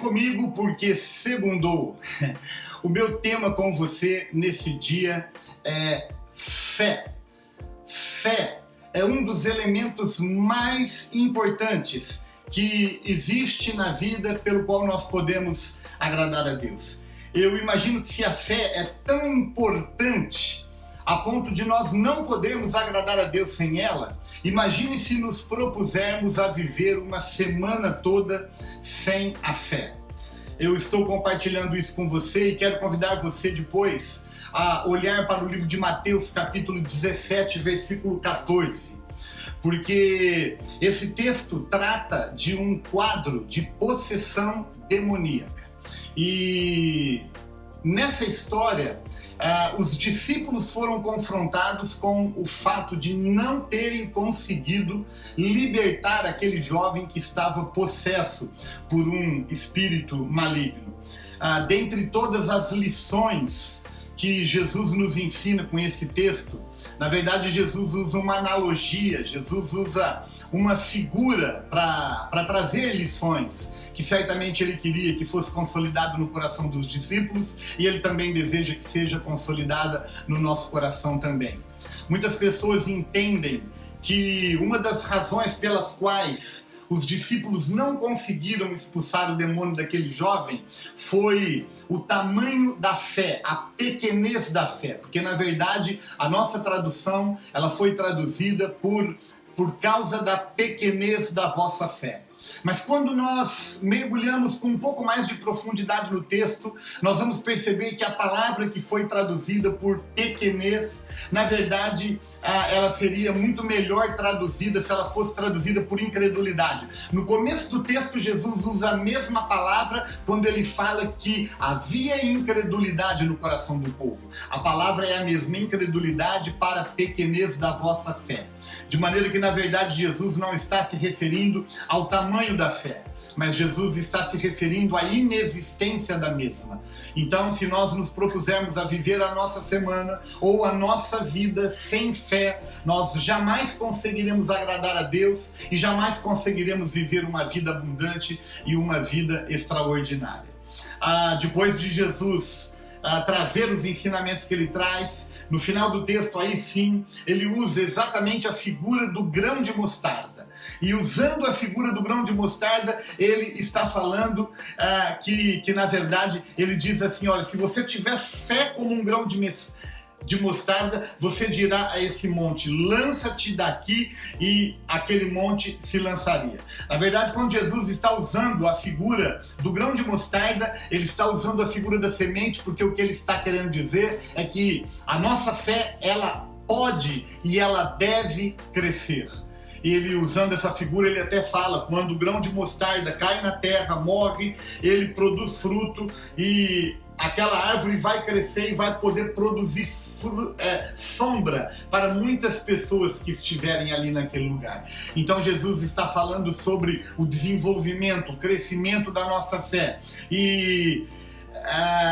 comigo porque segundou. O meu tema com você nesse dia é fé. Fé é um dos elementos mais importantes que existe na vida pelo qual nós podemos agradar a Deus. Eu imagino que se a fé é tão importante a ponto de nós não podermos agradar a Deus sem ela, imagine se nos propusermos a viver uma semana toda sem a fé. Eu estou compartilhando isso com você e quero convidar você depois a olhar para o livro de Mateus, capítulo 17, versículo 14. Porque esse texto trata de um quadro de possessão demoníaca. E nessa história, os discípulos foram confrontados com o fato de não terem conseguido libertar aquele jovem que estava possesso por um espírito maligno. Dentre todas as lições que Jesus nos ensina com esse texto, na verdade Jesus usa uma analogia, Jesus usa uma figura para trazer lições que certamente ele queria que fosse consolidado no coração dos discípulos e ele também deseja que seja consolidada no nosso coração também. Muitas pessoas entendem que uma das razões pelas quais os discípulos não conseguiram expulsar o demônio daquele jovem foi o tamanho da fé, a pequenez da fé, porque na verdade a nossa tradução ela foi traduzida por causa da pequenez da vossa fé. Mas quando nós mergulhamos com um pouco mais de profundidade no texto, nós vamos perceber que a palavra que foi traduzida por pequenez, na verdade, ela seria muito melhor traduzida se ela fosse traduzida por incredulidade. No começo do texto, Jesus usa a mesma palavra quando ele fala que havia incredulidade no coração do povo. A palavra é a mesma, incredulidade para a pequenez da vossa fé. De maneira que, na verdade, Jesus não está se referindo ao tamanho da fé, mas Jesus está se referindo à inexistência da mesma. Então, se nós nos propusermos a viver a nossa semana ou a nossa vida sem fé, nós jamais conseguiremos agradar a Deus e jamais conseguiremos viver uma vida abundante e uma vida extraordinária. Depois de Jesus trazer os ensinamentos que ele traz, no final do texto, aí sim, ele usa exatamente a figura do grão de mostarda. E usando a figura do grão de mostarda, ele está falando que na verdade, ele diz assim, olha, se você tiver fé como um grão de mostarda, você dirá a esse monte, lança-te daqui, e aquele monte se lançaria. Na verdade, quando Jesus está usando a figura do grão de mostarda, ele está usando a figura da semente, porque o que ele está querendo dizer é que a nossa fé, ela pode e ela deve crescer. Ele, usando essa figura, ele até fala, quando o grão de mostarda cai na terra, morre, ele produz fruto e aquela árvore vai crescer e vai poder produzir sombra para muitas pessoas que estiverem ali naquele lugar. Então Jesus está falando sobre o desenvolvimento, o crescimento da nossa fé. E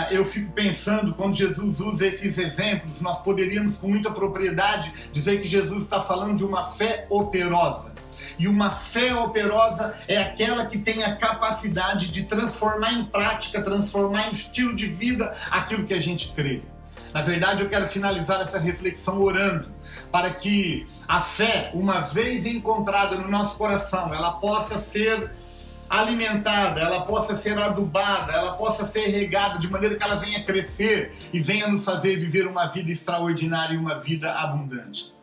eu fico pensando, quando Jesus usa esses exemplos, nós poderíamos com muita propriedade dizer que Jesus está falando de uma fé operosa. E uma fé operosa é aquela que tem a capacidade de transformar em prática, transformar em estilo de vida aquilo que a gente crê. Na verdade, eu quero finalizar essa reflexão orando para que a fé, uma vez encontrada no nosso coração, ela possa ser alimentada, ela possa ser adubada, ela possa ser regada de maneira que ela venha crescer e venha nos fazer viver uma vida extraordinária e uma vida abundante.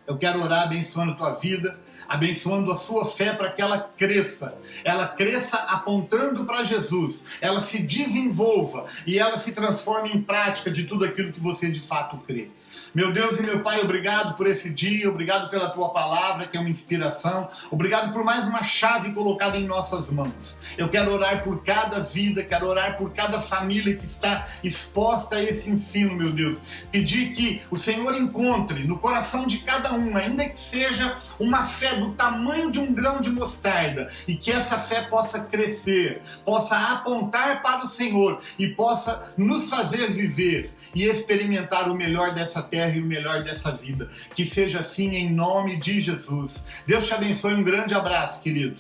Eu quero orar abençoando a tua vida, abençoando a sua fé para que ela cresça apontando para Jesus, ela se desenvolva e ela se transforme em prática de tudo aquilo que você de fato crê. Meu Deus e meu Pai, obrigado por esse dia, obrigado pela Tua palavra, que é uma inspiração, obrigado por mais uma chave colocada em nossas mãos. Eu quero orar por cada vida, quero orar por cada família que está exposta a esse ensino, meu Deus. Pedir que o Senhor encontre no coração de cada um, ainda que seja uma fé do tamanho de um grão de mostarda, e que essa fé possa crescer, possa apontar para o Senhor e possa nos fazer viver e experimentar o melhor dessa terra e o melhor dessa vida. Que seja assim em nome de Jesus. Deus te abençoe, um grande abraço, querido.